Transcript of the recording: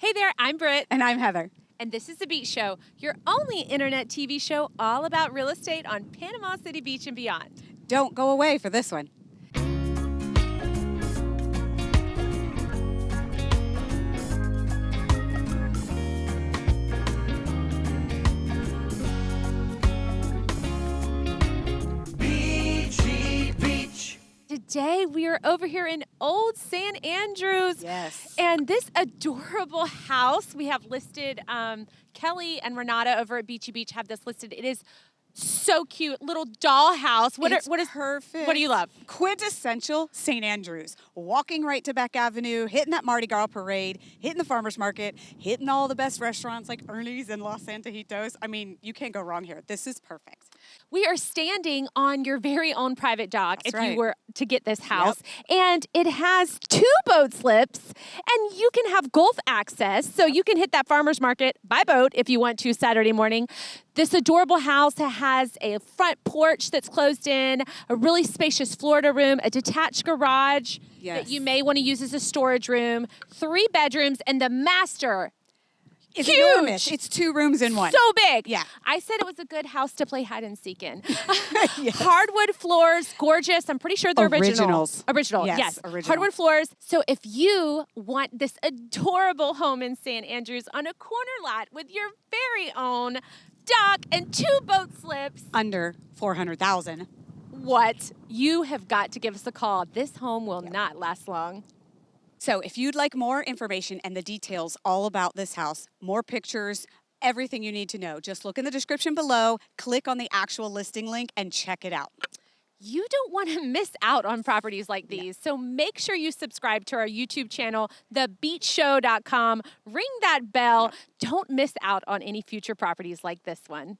Hey there, I'm Britt. And I'm Heather. And this is The Beach Show, your only internet TV show all about real estate on Panama City Beach and beyond. Don't go away for this one. Beachy Beach. Today we are over here in Old San Andrews. Yes. And this adorable house we have listed, Kelly and Renata over at Beachy Beach have this listed. It is so cute, little doll house. What is perfect? What do you love? Quintessential St. Andrews. Walking right to Beck Avenue, hitting that Mardi Gras parade, hitting the farmers market, hitting all the best restaurants like Ernie's and Los Santajitos. I mean, you can't go wrong here. This is perfect. We are standing on your very own private dock That's if right. you were to get this house. And it has 2 boat slips, and you can have Gulf access, so you can hit that farmer's market by boat if you want to Saturday morning. This adorable house has a front porch that's closed in, a really spacious Florida room, a detached garage that you may want to use as a storage room, 3 bedrooms, and the master. It's Huge. enormous. It's 2 rooms in one. So big. Yeah. I said it was a good house to play hide and seek in. Yes. Hardwood floors, gorgeous. I'm pretty sure they're Originals. Original, Yes, original. Hardwood floors. So if you want this adorable home in San Andrews on a corner lot with your very own dock and 2 boat slips, Under 400,000. what? You have got to give us a call. This home will not last long. So if you'd like more information and the details all about this house, more pictures, everything you need to know, just look in the description below, click on the actual listing link, and check it out. You don't want to miss out on properties like these. So make sure you subscribe to our YouTube channel, thebeachshow.com. Ring that bell. Don't miss out on any future properties like this one.